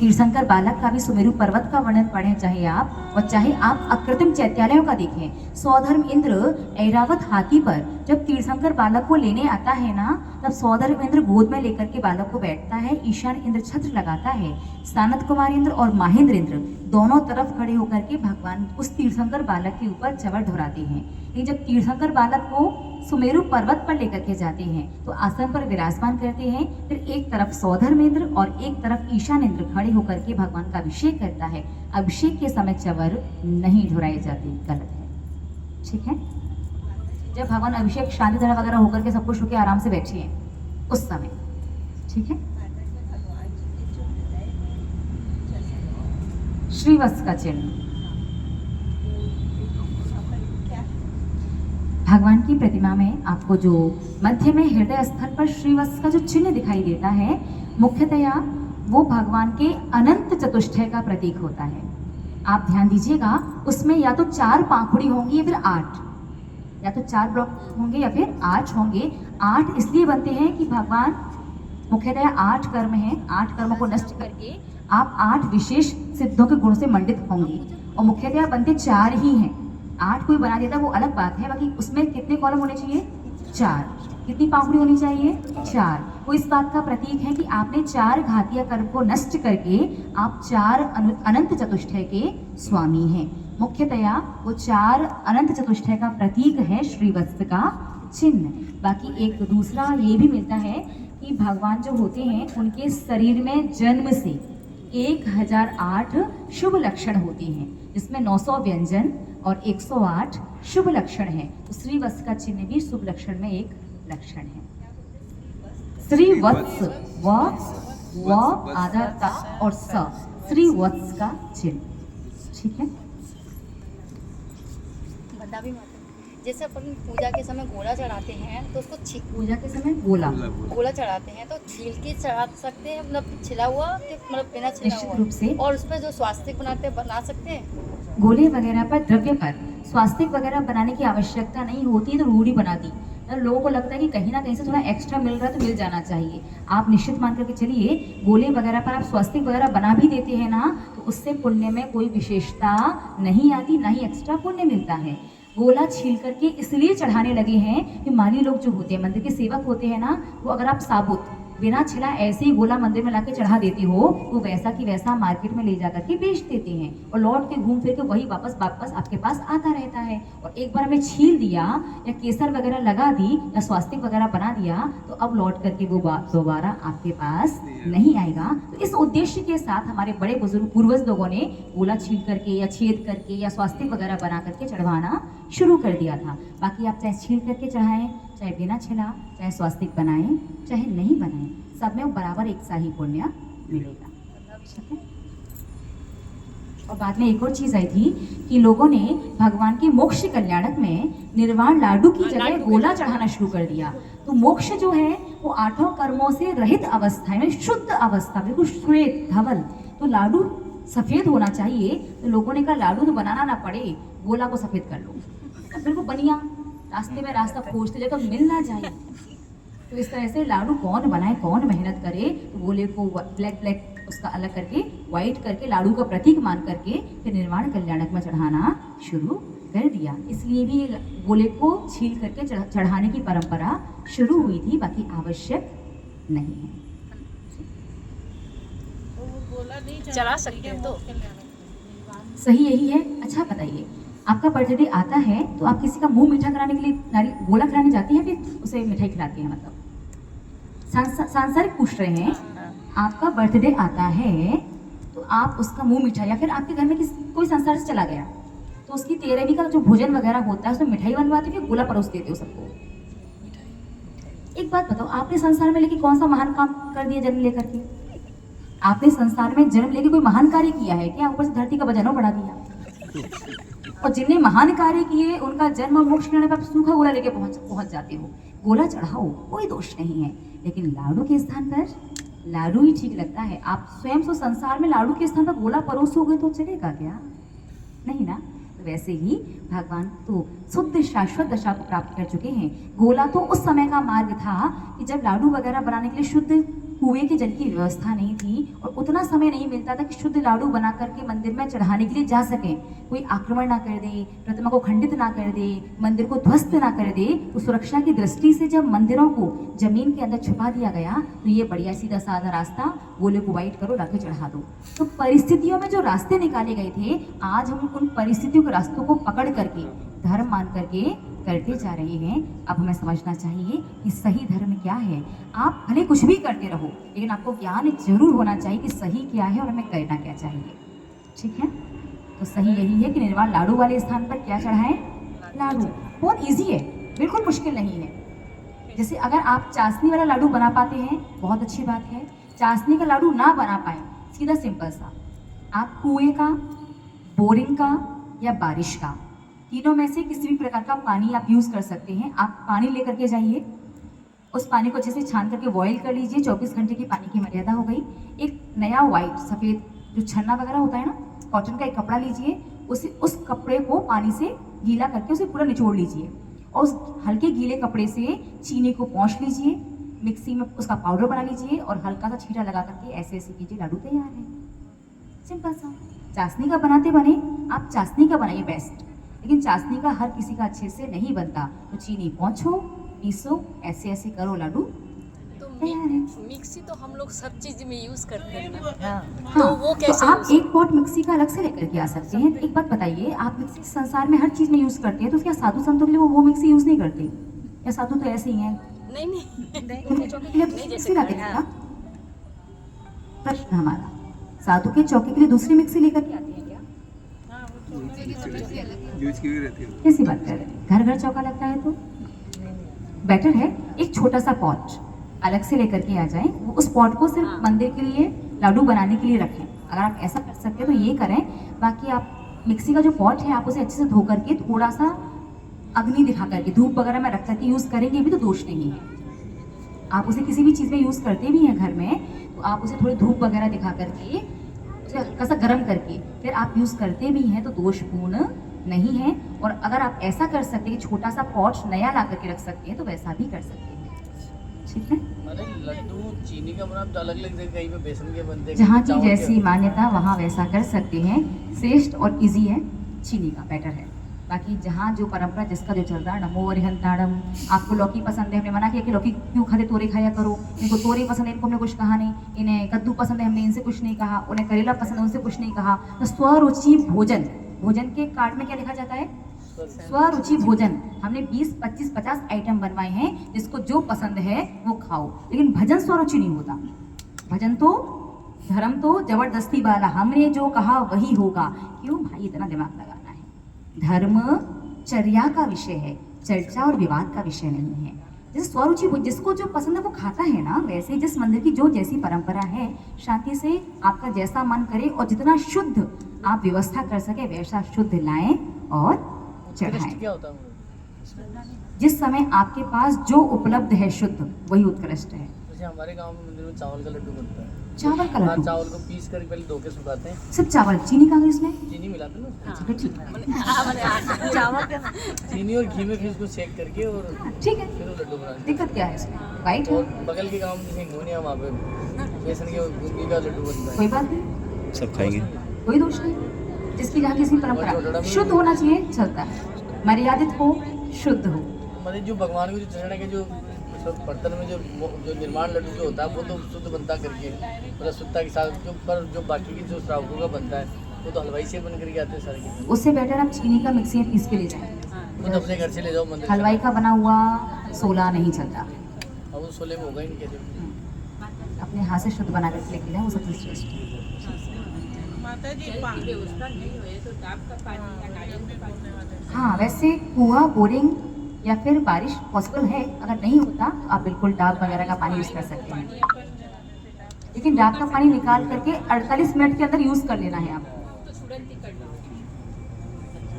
तीर्थंकर बालक का भी सुमेरु पर्वत का वर्णन पढ़ें चाहे आप, और चाहे आप अकृत्रिम चैत्यालयों का देखें। सौधर्म इंद्र ऐरावत हाथी पर जब तीर्थंकर बालक को लेने आता है ना, तब सौधर्म इंद्र गोद में लेकर के बालक को बैठता है, ईशान इंद्र छत्र लगाता है, सानत कुमार इंद्र और महेंद्र इंद्र दोनों तरफ खड़े होकर के भगवान उस तीर्थंकर बालक के ऊपर चवर ढुराते हैं। लेकिन जब तीर्थंकर बालक को सुमेरु पर्वत पर लेकर के जाते हैं तो आसन पर विराजमान करते हैं, फिर एक तरफ सौधर्म इंद्र और एक तरफ ईशान इंद्र खड़े होकर के भगवान का अभिषेक करता है। अभिषेक के समय चवर नहीं ढुराए जाते, गलत है, ठीक है। जब भगवान अभिषेक शांति धरा वगैरह होकर के सब कुछ होकर आराम से बैठे हैं उस समय, ठीक है। श्रीवत्स का चिन्ह, भगवान की प्रतिमा में आपको जो मध्य में हृदय स्थल पर श्रीवत्स का जो चिन्ह दिखाई देता है, मुख्यतया वो भगवान के अनंत चतुष्टय का प्रतीक होता है। आप ध्यान दीजिएगा, उसमें या तो 4 पाखुड़ी होंगी या फिर 8, या तो 4 ब्लॉक होंगे या फिर 8 होंगे। 8 इसलिए बनते हैं कि भगवान मुख्यतः 8 कर्म हैं, 8 कर्मों को नष्ट करके आप 8 विशेष सिद्धों के गुण से मंडित होंगे, और मुख्यतः बनते 4 ही हैं। 8 कोई बना देता वो अलग बात है, बाकी उसमें कितने कॉलम होने चाहिए? 4। कितनी पाखुड़ी होनी चाहिए? 4। वो इस बात का प्रतीक है कि आपने 4 घातीय कर्म को नष्ट करके आप 4 अनंत चतुष्टय के स्वामी हैं। मुख्यतया वो 4 अनंत चतुष्टय का प्रतीक है श्रीवत्स का चिन्ह। बाकी एक दूसरा ये भी मिलता है कि भगवान जो होते हैं उनके शरीर में जन्म से 1008 शुभ लक्षण होते हैं, जिसमें 900 व्यंजन और 108 शुभ लक्षण हैं। तो श्रीवत्स का चिन्ह भी शुभ लक्षण में एक लक्षण है। श्रीवत्स, व आधार का और स, श्रीवत्स का चिन्ह, ठीक है। जैसे अपन पूजा के समय गोला चढ़ाते हैं तो उसको पूजा के समय गोला चढ़ाते हैं तो छील के चढ़ा सकते हैं, मतलब छिला हुआ कि मतलब बिना छिला हुआ? रूप से। और उस पर जो स्वास्तिक बना सकते हैं। गोले वगैरह पर, द्रव्य पर स्वास्तिक वगैरह बनाने की आवश्यकता नहीं होती, तो रूढ़ी बना दी। तो लोगों को लगता है कि कहीं ना कहीं से थोड़ा एक्स्ट्रा मिल रहा है तो मिल जाना चाहिए। आप निश्चित मान करके चलिए, गोले वगैरह पर आप स्वास्तिक वगैरह बना भी देते हैं ना, तो उससे पुण्य में कोई विशेषता नहीं आती, ना ही एक्स्ट्रा पुण्य मिलता है। गोला छील करके इसलिए चढ़ाने लगे हैं कि माली लोग जो होते हैं, मंदिर के सेवक होते हैं ना, वो अगर आप साबुत बिना छिला ऐसे ही गोला मंदिर में लाके चढ़ा देती हो, तो वैसा की वैसा मार्केट में ले जाकर के बेच देते हैं, और लौट के घूम फिर के वही वापस आपके पास आता रहता है। और एक बार हमें छील दिया या केसर वगैरह लगा दी या स्वास्तिक वगैरह बना दिया, तो अब लौट करके वो दोबारा आपके पास नहीं आएगा। तो इस उद्देश्य के साथ हमारे बड़े बुजुर्ग पूर्वज लोगों ने गोला छील करके या छेद करके या स्वास्तिक वगैरह बना करके चढ़वाना शुरू कर दिया था। बाकी आप चाहे छील करके चढ़ाएं, चाहे बिना छिला, चाहे स्वास्तिक बनाएं, चाहे नहीं बनाएं, सब में बराबर एक सा ही पुण्य मिलेगा, ठीक है। और बाद में एक और चीज आई थी कि लोगों ने भगवान के मोक्ष कल्याणक में निर्वाण लाडू की जगह गोला चढ़ाना शुरू कर दिया। तो मोक्ष जो है वो 8 कर्मों से रहित अवस्था है, शुद्ध अवस्था, बिल्कुल श्वेत धवल। तो लाडू सफेद होना चाहिए, तो लोगों ने कहा लाडू तो बनाना ना पड़े, गोला को सफेद कर लो। बिल्कुल बढ़िया, रास्ते में रास्ता खोजते जाए तो मिल ना जाए। तो इस तरह से लाडू कौन बनाए, कौन मेहनत करे, तो गोले को ब्लैक उसका अलग करके व्हाइट करके लाडू का प्रतीक मान करके फिर निर्वाण कल्याणक में चढ़ाना शुरू कर दिया। इसलिए भी गोले को छील करके चढ़ाने की परंपरा शुरू हुई थी, बाकी आवश्यक नहीं है। चढ़ा सकते हैं तो सही यही है। अच्छा बताइए, आपका बर्थडे आता है तो आप किसी का मुंह मीठा कराने के लिए गोला खिलाने जाती हैं, फिर उसे मिठाई खिलाती हैं? मतलब सांसारिक पूछ रहे हैं। आपका बर्थडे आता है तो आप उसका मुंह मीठा, या फिर आपके घर में कोई संसार से चला गया तो उसकी 13वीं का जो भोजन वगैरह होता है उसमें मिठाई बनवाते हो कि गोला परोस देते हो सबको? एक बात बताओ, आपने संसार में लेके कौन सा महान काम कर दिया जन्म लेकर के? आपने संसार में जन्म लेके कोई महान कार्य किया है क्या? ऊपर से धरती का वजन बढ़ा दिया। और जिनने महान कार्य किए उनका जन्म मोक्ष करने पर सूखा गोला लेके पहुंच जाते हो। गोला चढ़ाओ, कोई दोष नहीं है, लेकिन लाडू के स्थान पर लाडू ही ठीक लगता है। आप स्वयं तो संसार में लाडू के स्थान पर गोला परोसोगे तो चलेगा क्या? नहीं ना। तो वैसे ही भगवान तो शुद्ध शाश्वत दशा को प्राप्त कर चुके हैं। गोला तो उस समय का मार्ग था कि जब लाडू वगैरह बनाने के लिए शुद्ध कुएं के जल की व्यवस्था नहीं थी और उतना समय नहीं मिलता था कि शुद्ध लाडू बना करके मंदिर में चढ़ाने के लिए जा सकें, कोई आक्रमण ना कर दे, प्रतिमा को खंडित ना कर दे, मंदिर को ध्वस्त ना कर दे, तो सुरक्षा की दृष्टि से जब मंदिरों को जमीन के अंदर छुपा दिया गया तो ये बढ़िया सीधा साधा रास्ता गोले को वाइट करो, लाके चढ़ा दो। तो परिस्थितियों में जो रास्ते निकाले गए थे, आज हम उन परिस्थितियों के रास्तों को पकड़ करके धर्म मान करके करते जा रहे हैं। अब हमें समझना चाहिए कि सही धर्म क्या है। आप भले कुछ भी करते रहो, लेकिन आपको ज्ञान जरूर होना चाहिए कि सही क्या है और हमें करना क्या चाहिए। ठीक है, तो सही यही है कि निर्वाण लाडू वाले स्थान पर क्या चढ़ाएं? लाडू। बहुत इजी है, बिल्कुल मुश्किल नहीं है। जैसे अगर आप चाशनी वाला लाडू बना पाते हैं, बहुत अच्छी बात है। चाशनी का लाडू ना बना पाए, सीधा सिंपल सा, आप कुएं का, बोरिंग का या बारिश का, तीनों में से किसी भी प्रकार का पानी आप यूज़ कर सकते हैं। आप पानी लेकर के जाइए, उस पानी को अच्छे से छान करके बॉईल कर लीजिए। 24 घंटे की पानी की मर्यादा हो गई। एक नया वाइट सफ़ेद जो छन्ना वगैरह होता है ना, कॉटन का एक कपड़ा लीजिए, उस कपड़े को पानी से गीला करके उसे पूरा निचोड़ लीजिए और उस हल्के गीले कपड़े से चीनी को पौंछ लीजिए, मिक्सी में उसका पाउडर बना लीजिए और हल्का सा छींटा लगा करके ऐसे ऐसे कीजिए, लाडू तैयार है। सिंपल सा। चाशनी का बनाते बने, आप चाशनी का बनाइए बेस्ट, लेकिन चाशनी का हर किसी का अच्छे से नहीं बनता, तो चीनी पौंछो, पीसो, ऐसे ऐसे करो, लाडू तो तैयार है। मिक्सी तो हम लोग सब चीज में यूज करते हैं ना। हाँ, तो वो कैसे तो आप use एक पॉट मिक्सी का अलग से लेकर के आ सकते हैं। एक बात बताइए, आप मिक्सी संसार में हर चीज में यूज करते हैं, तो क्या साधु संतों के लिए वो मिक्सी यूज नहीं करते? या साधु तो ऐसे ही हैं? नहीं नहीं उनके चौके के लिए दूसरी मिक्सी लाते हैं ना? प्रश्न हमारा, साधु के चौके के लिए दूसरी मिक्सी लेकर के आते हैं क्या? यूज की हुई रहती है। कैसी बात कर रहे हैं? घर घर चौका लगता है तो बेटर है एक छोटा सा पॉट अलग से लेकर के आ जाएं। वो उस पॉट को सिर्फ मंदिर के लिए, लाडू बनाने के लिए रखें। अगर आप ऐसा कर सकते हैं तो ये करें। बाकी आप मिक्सी का जो पॉट है, आप उसे अच्छे से धो करके थोड़ा सा अग्नि दिखा करके, धूप वगैरह में रख करके यूज़ करेंगे भी तो दोष नहीं है। आप उसे किसी भी चीज़ में यूज़ करते भी हैं घर में, तो आप उसे थोड़ी धूप वगैरह दिखा करके, उसे हल्का सा गर्म करके फिर आप यूज़ करते भी हैं तो दोषपूर्ण नहीं है। और अगर आप ऐसा कर सकते हैं कि छोटा सा पॉट नया ला करके रख सकते हैं तो वैसा भी कर सकते हैं। ठीक है, अरे लड्डू चीनी का बना तो अलग अलग जगह, कहीं पे बेसन के बनते हैं, जहाँ की चावल के। जैसी मान्यता वहाँ वैसा कर सकते हैं। श्रेष्ठ और इजी है चीनी का, बेटर है। बाकी जहाँ जो परंपरा जिसका जो चल रहा है, नमो अरिहंताड़म, आपको लौकी पसंद है, हमने मना किया कि लौकी क्यों खाते, तोरे खाया करो। इनको तोरे पसंद है, इनको हमने कुछ कहा नहीं। इन्हें कद्दू पसंद है, हमने इनसे कुछ नहीं कहा। उन्हें करेला पसंद है, उनसे कुछ नहीं कहा। तो स्वरुचि भोजन, भोजन के कार्ड में क्या लिखा जाता है? स्वरुचि भोजन। हमने 20, 25, 50 आइटम बनवाए हैं, जिसको जो पसंद है वो खाओ, लेकिन भजन स्वरुचि नहीं होता। भजन तो, धर्म तो जबरदस्ती वाला, हमने जो कहा वही होगा। क्यों भाई इतना दिमाग लगाना है? धर्म चर्या का विषय है, चर्चा और विवाद का विषय नहीं है। जैसे स्वरुचि, जिसको जो पसंद है वो खाता है ना, वैसे जिस मंदिर की जो जैसी परंपरा है, शांति से आपका जैसा मन करे और जितना शुद्ध आप व्यवस्था कर सके वैसा शुद्ध लाएं और उत्कृष्ट चढ़ाएं। क्या होता है? जिस समय आपके पास जो उपलब्ध है शुद्ध, वही उत्कृष्ट है। जैसे हमारे गांव में मंदिर में चावल का लड्डू बनता है। चावल का हाँ, लड्डू, चावल को पीस कर पहले धो के सुखाते हैं, सिर्फ चावल, चीनी का इसमें? चीनी मिलाते हैं ना, ठीक है, ठीक है, चावल का चीनी और घी में फिर उसको सेक करके और ठीक है। फिर वो लड्डू बनाते हैं। दिक्कत क्या है इसमें? वाइट और है, बगल के गांव में जैसे हिंगोनिया, वहाँ पे बेसन के बूंदी का लड्डू बनता कोई है। बात नहीं, सब खाएंगे। कोई दोष नहीं। जिसकी जहाँ किसी परंपरा शुद्ध होना चाहिए, चलता है। मर्यादित हो, शुद्ध हो। मतलब जो भगवान को जो चढ़ाने के जो बर्तन में जो निर्माण लड्डू जो होता है वो तो शुद्ध बनता करके, मतलब शुद्धता के साथ। जो पर जो बाकी की जो श्रावकों का बनता है वो तो हलवाई से बन करके आते हैं सारे के। उससे बेटर आप चीनी का मिक्सी में पीस के ले जाएं। वो तो अपने घर से ले जाओ मंदिर से। हलवाई का बना हुआ सोला नहीं चलता। अब वो सोले में होगा ही नहीं कैसे। अपने हाथ से शुद्ध बना करके लेके जाए, वो सबसे श्रेष्ठ है। हाँ, वैसे कुआं, बोरिंग या फिर बारिश पॉसिबल है। अगर नहीं होता तो आप बिल्कुल डाब वगैरह का पानी यूज़ कर सकते हैं, लेकिन डाब का पानी निकाल करके 48 मिनट के अंदर यूज़ कर लेना है आपको,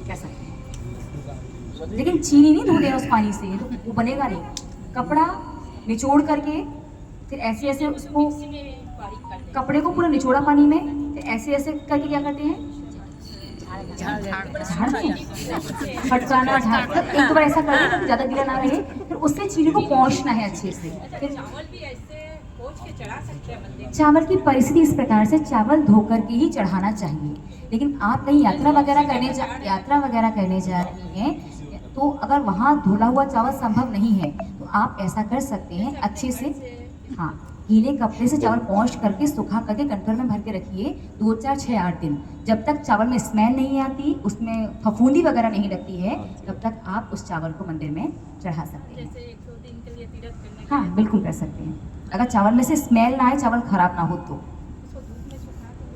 कह सकते हैं। लेकिन चीनी नहीं धो देना उस पानी से, तो वो बनेगा नहीं। कपड़ा निचोड़ करके फिर ऐसे ऐसे उसको, कपड़े को पूरा निचोड़ा पानी में, फिर ऐसे ऐसे करके क्या करते हैं? झाड़ दें, फटकाना, झाड़, मतलब एक बार ऐसा करना ताकि ज़्यादा गीला ना रहे। फिर उससे चीनी को पहुँचना है अच्छे से। फिर चावल की परिस्थिति इस प्रकार से, चावल धोकर के ही चढ़ाना चाहिए। लेकिन आप कहीं यात्रा वगैरह करने जा रही हैं, तो अगर वहाँ धुला हुआ चावल संभव नहीं है तो आप ऐसा कर सकते हैं, अच्छे से हाँ गीले कपड़े से चावल पॉश करके सुखा करके कंटेनर में भर के रखिए 2 4 6 8 दिन। जब तक चावल में स्मेल नहीं आती, उसमें फफूंदी वगैरह नहीं लगती है, तब तक आप उस चावल को मंदिर में चढ़ा सकते हैं। जैसे 100 दिन के लिए तीर्थ करने के हाँ बिल्कुल कर सकते हैं। अगर चावल में से स्मेल ना आए, चावल खराब ना हो तो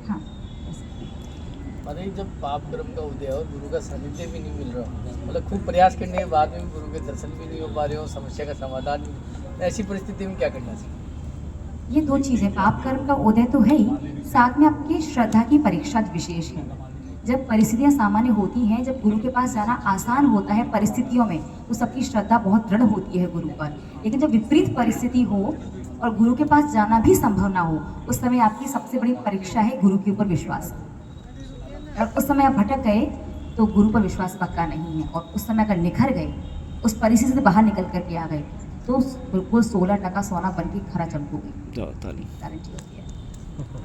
हाँ कर सकते हैं। अरे जब पाप कर्म का उदय और गुरु का सानिध्य भी नहीं मिल रहा, मतलब खूब प्रयास करने के बाद में भी गुरु के दर्शन भी नहीं हो पा रहे हो, समस्या का समाधान नहीं, ऐसी परिस्थिति में क्या करना चाहिए? ये 2 चीज़ें, पाप कर्म का उदय तो है ही, साथ में आपकी श्रद्धा की परीक्षा विशेष है। जब परिस्थितियाँ सामान्य होती हैं, जब गुरु के पास जाना आसान होता है परिस्थितियों में, तो सबकी श्रद्धा बहुत दृढ़ होती है गुरु पर। लेकिन जब विपरीत परिस्थिति हो और गुरु के पास जाना भी संभव ना हो, उस समय आपकी सबसे बड़ी परीक्षा है गुरु के ऊपर विश्वास। और उस समय आप भटक गए तो गुरु पर विश्वास पक्का नहीं है, और उस समय अगर निखर गए, उस परिस्थिति से बाहर निकल करके आ गए, तो बिल्कुल 16% सोना बन के खरा चमकोगे, गारंटी होती है।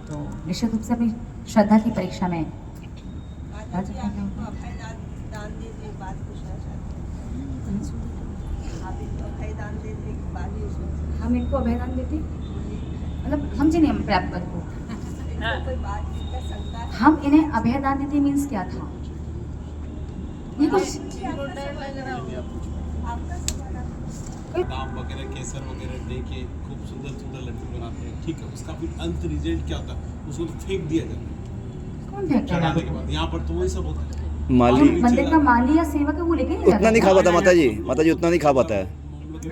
तो निश्चित रूप से अपनी श्रद्धा की परीक्षा में हम इनको अभयदान देते, मतलब समझे नहीं हम प्राप्त को, हम इन्हें अभयदान देते मीन्स क्या था? ये कुछ बादाम वगैरह केसर वगैरह दे के खूब सुंदर सुंदर लड्डू बनाते हैं, ठीक है। उसका फिर अंत रिजल्ट क्या होता है? उसको तो फेंक दिया जाता है कौन फेंकता चढ़ाने के है? बाद। यहाँ पर तो वही सब होता है। माली मंदिर का माली या सेवक है वो लेके नहीं उतना नहीं खा पाता माता जी उतना नहीं खा पाता है।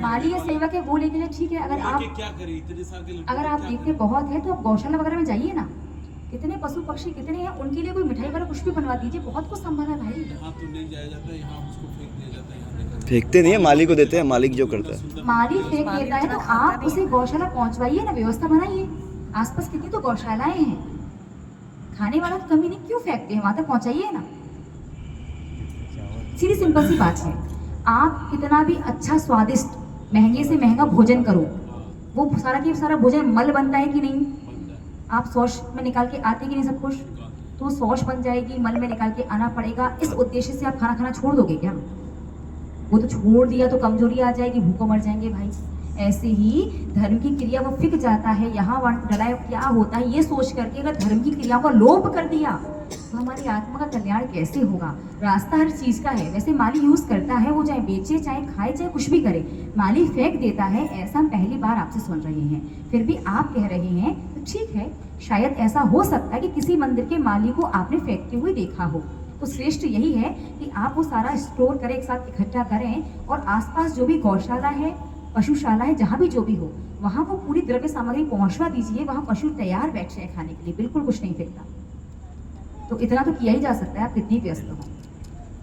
माली या सेवक है वो लेके जाए, ठीक है। अगर आप क्या करें इतने सारे लड्डू? अगर आप देखते बहुत है तो आप गौशाला वगैरह में जाइए ना, कितने पशु पक्षी कितने हैं, उनके लिए कोई मिठाई वगैरह कुछ भी बनवा दीजिए, बहुत कुछ संभल है भाई। यहाँ तो नहीं जाया जाता है, यहाँ उसको फेंक दिया जाता है। यहाँ देखा फेंकते नहीं है, माली को देते हैं, मालिक जो करता है। माली फेंक देता है तो आप उसे गौशाला पहुंचवाइए ना, व्यवस्था बनाइए। आसपास कितनी तो गौशालाएं हैं, खाने वाला तो कमी नहीं, क्यों फेंकते हैं? वहां तक पहुंचाइए ना। सीधी सिंपल सी बात है, आप कितना भी अच्छा स्वादिष्ट महंगे से महंगा भोजन करो, वो सारा की सारा भोजन मल बनता है कि नहीं? आप शौच में निकाल के आते कि नहीं सब कुछ, तो शौच बन जाएगी, मल में निकाल के आना पड़ेगा। इस उद्देश्य से आप खाना खाना छोड़ दोगे क्या? वो तो छोड़ दिया तो कमजोरी आ जाएगी, भूखों मर जाएंगे भाई। ऐसे ही धर्म की क्रिया वो फिक जाता है, यहाँ वहाँ डलाए क्या होता है ये सोच करके अगर धर्म की क्रियाओं का लोप कर दिया तो हमारी आत्मा का कल्याण कैसे होगा? रास्ता हर चीज का है। वैसे माली यूज करता है, वो चाहे बेचे चाहे खाए चाहे कुछ भी करे, माली फेंक देता है, ऐसा हम पहली बार आपसे सुन रहे हैं। फिर भी आप कह रहे हैं तो ठीक है, शायद ऐसा हो सकता है कि किसी मंदिर के माली को आपने फेंकते हुए देखा हो। तो श्रेष्ठ यही है कि आप वो सारा स्टोर करें, एक साथ इकट्ठा करें, और आसपास जो भी गौशाला है, पशुशाला है, जहाँ भी जो भी हो, वहाँ वो पूरी द्रव्य सामग्री पहुँचवा दीजिए। वहाँ पशु तैयार बैठे हैं खाने के लिए, बिल्कुल कुछ नहीं फेंकता। तो इतना तो किया ही जा सकता है, आप कितनी व्यस्त हो।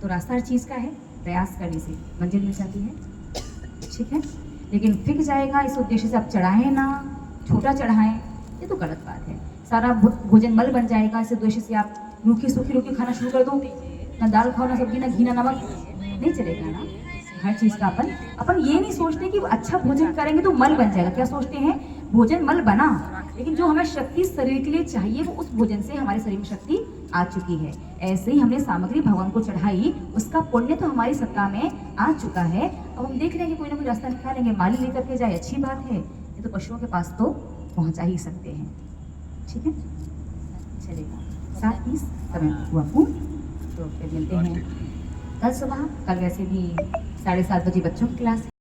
तो रास्ता हर चीज़ का है, प्रयास करने से मंजिल मिल जाती है, ठीक है। लेकिन फिक जाएगा इस उद्देश्य से आप चढ़ाएं ना, छोटा चढ़ाएं, ये तो गलत बात है। सारा भोजन मल बन जाएगा इस उद्देश्य से आप रूखी सूखी रोटी खाना शुरू कर दो, ना दाल खाओ ना सब्जी ना घी ना नमक, नहीं चलेगा ना। हर चीज़ का अपन ये नहीं सोचते कि अच्छा भोजन करेंगे तो मल बन जाएगा। क्या सोचते हैं? भोजन मल बना, लेकिन जो हमें शक्ति शरीर के लिए चाहिए वो उस भोजन से हमारे शरीर में शक्ति आ चुकी है। ऐसे ही हमने सामग्री भगवान को चढ़ाई, उसका पुण्य तो हमारी सत्ता में आ चुका है। अब हम देख लेंगे, कोई ना कोई रास्ता निकालेंगे। माली लेकर के जाए अच्छी बात है, ये तो पशुओं के पास तो पहुंचा ही सकते हैं, ठीक है। चलेगा 7:30 समय हुआ पूर्ण, तो फिर मिलते हैं कल सुबह। कल वैसे भी 7:30 बजे बच्चों की क्लास है।